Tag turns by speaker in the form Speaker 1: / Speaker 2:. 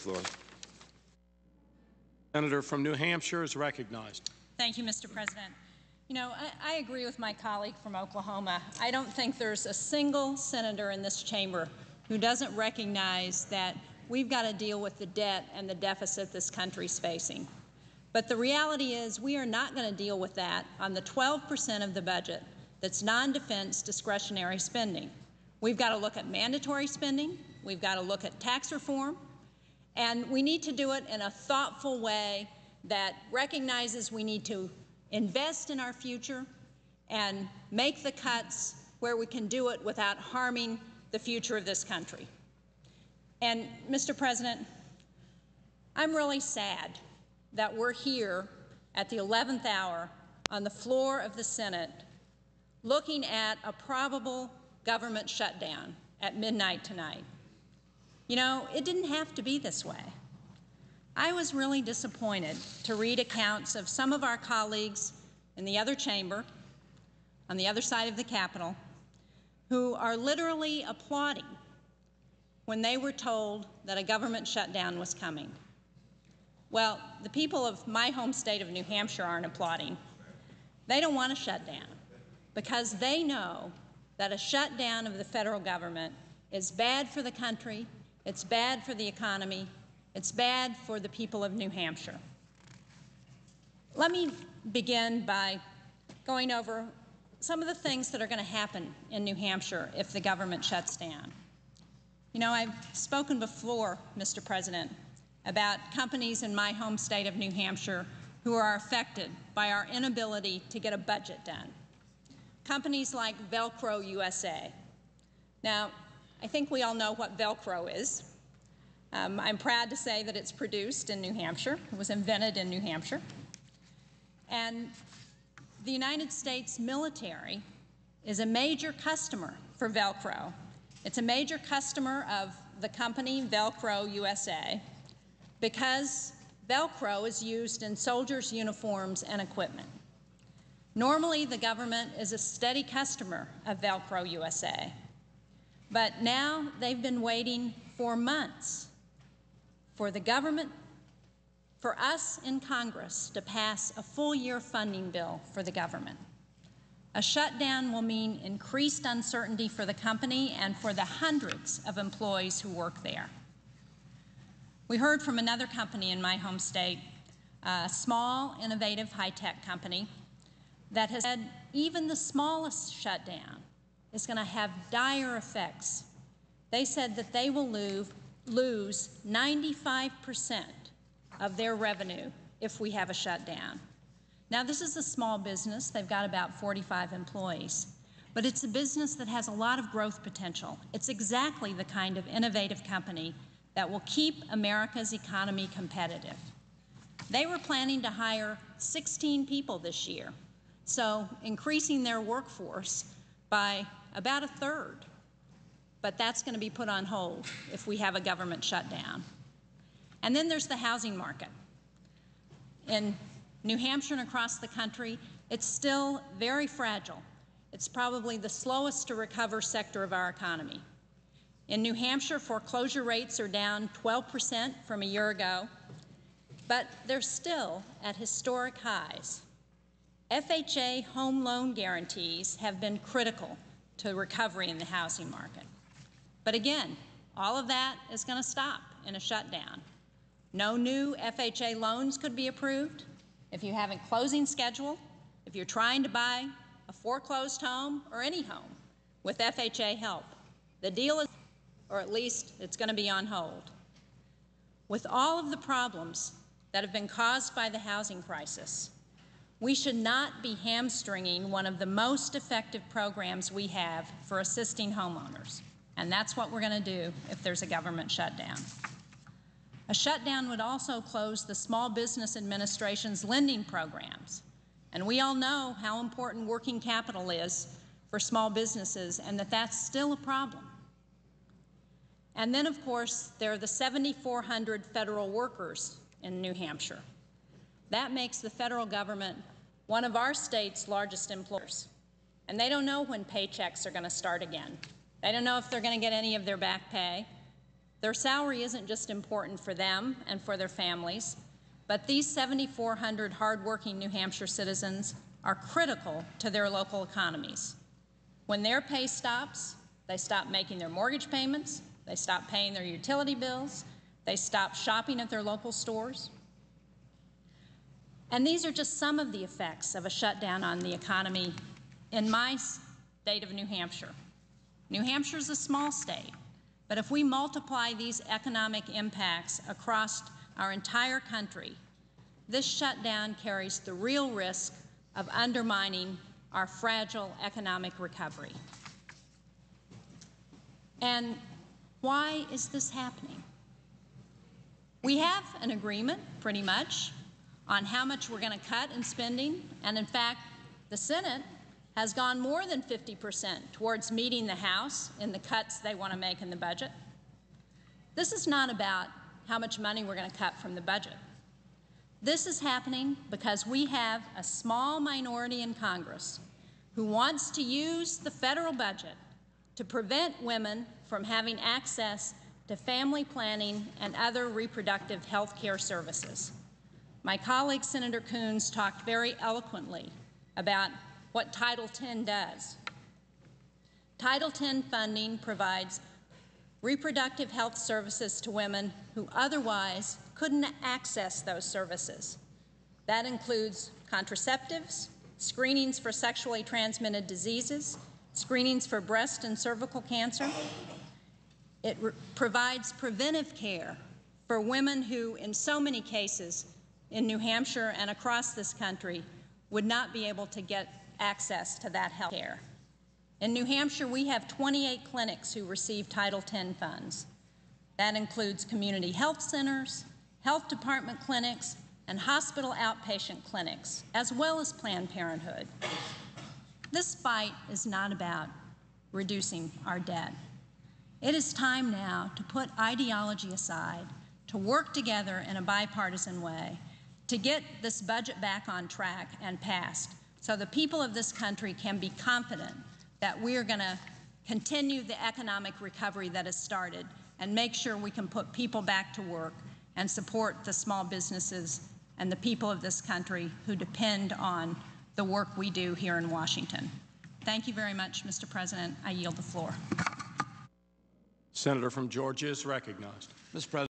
Speaker 1: floor.
Speaker 2: Senator from New Hampshire is recognized.
Speaker 3: Thank you, Mr. President. You know, I agree with my colleague from Oklahoma. I don't think there's a single senator in this chamber who doesn't recognize that we've got to deal with the debt and the deficit this country's facing. But the reality is we are not going to deal with that on the 12% of the budget that's non-defense discretionary spending. We've got to look at mandatory spending. We've got to look at tax reform. And we need to do it in a thoughtful way that recognizes we need to invest in our future and make the cuts where we can do it without harming the future of this country. And, Mr. President, I'm really sad that we're here at the 11th hour on the floor of the Senate looking at a probable government shutdown at midnight tonight. You know, it didn't have to be this way. I was really disappointed to read accounts of some of our colleagues in the other chamber, on the other side of the Capitol, who are literally applauding when they were told that a government shutdown was coming. Well, the people of my home state of New Hampshire aren't applauding. They don't want a shutdown because they know that a shutdown of the federal government is bad for the country, it's bad for the economy, it's bad for the people of New Hampshire. Let me begin by going over some of the things that are going to happen in New Hampshire if the government shuts down. You know, I've spoken before, Mr. President, about companies in my home state of New Hampshire who are affected by our inability to get a budget done. Companies like Velcro USA. Now, I think we all know what Velcro is. I'm proud to say that it's produced in New Hampshire. It was invented in New Hampshire. And the United States military is a major customer for Velcro. It's a major customer of the company Velcro USA because Velcro is used in soldiers' uniforms and equipment. Normally, the government is a steady customer of Velcro USA, but now they've been waiting for months for the government, for us in Congress to pass a full-year funding bill for the government. A shutdown will mean increased uncertainty for the company and for the hundreds of employees who work there. We heard from another company in my home state, a small, innovative, high-tech company, that has said even the smallest shutdown is going to have dire effects. They said that they will lose 95% of their revenue if we have a shutdown. Now, this is a small business. They've got about 45 employees. But it's a business that has a lot of growth potential. It's exactly the kind of innovative company that will keep America's economy competitive. They were planning to hire 16 people this year, so increasing their workforce by about a third. But that's going to be put on hold if we have a government shutdown. And then there's the housing market. In New Hampshire and across the country, it's still very fragile. It's probably the slowest to recover sector of our economy. In New Hampshire, foreclosure rates are down 12% from a year ago, but they're still at historic highs. FHA home loan guarantees have been critical to recovery in the housing market. But again, all of that is going to stop in a shutdown. No new FHA loans could be approved. If you have a closing schedule, if you're trying to buy a foreclosed home or any home with FHA help, the deal is, or at least it's going to be on hold. With all of the problems that have been caused by the housing crisis, we should not be hamstringing one of the most effective programs we have for assisting homeowners. And that's what we're going to do if there's a government shutdown. A shutdown would also close the Small Business Administration's lending programs. And we all know how important working capital is for small businesses and that that's still a problem. And then, of course, there are the 7,400 federal workers in New Hampshire. That makes the federal government one of our state's largest employers. And they don't know when paychecks are going to start again. They don't know if they're going to get any of their back pay. Their salary isn't just important for them and for their families, but these 7,400 hardworking New Hampshire citizens are critical to their local economies. When their pay stops, they stop making their mortgage payments, they stop paying their utility bills, they stop shopping at their local stores. And these are just some of the effects of a shutdown on the economy in my state of New Hampshire. New Hampshire is a small state, but if we multiply these economic impacts across our entire country, this shutdown carries the real risk of undermining our fragile economic recovery. And why is this happening? We have an agreement, pretty much, on how much we're going to cut in spending, and in fact, the Senate has gone more than 50% towards meeting the House in the cuts they want to make in the budget. This is not about how much money we're going to cut from the budget. This is happening because we have a small minority in Congress who wants to use the federal budget to prevent women from having access to family planning and other reproductive health care services. My colleague, Senator Coons, talked very eloquently about what Title X does. Title X funding provides reproductive health services to women who otherwise couldn't access those services. That includes contraceptives, screenings for sexually transmitted diseases, screenings for breast and cervical cancer. It provides preventive care for women who, in so many cases in New Hampshire and across this country, would not be able to get access to that health care. In New Hampshire, we have 28 clinics who receive Title X funds. That includes community health centers, health department clinics, and hospital outpatient clinics, as well as Planned Parenthood. This fight is not about reducing our debt. It is time now to put ideology aside, to work together in a bipartisan way, to get this budget back on track and passed, so the people of this country can be confident that we are going to continue the economic recovery that has started and make sure we can put people back to work and support the small businesses and the people of this country who depend on the work we do here in Washington. Thank you very much, Mr. President. I yield the floor.
Speaker 2: Senator from Georgia is recognized.
Speaker 1: Mr. President.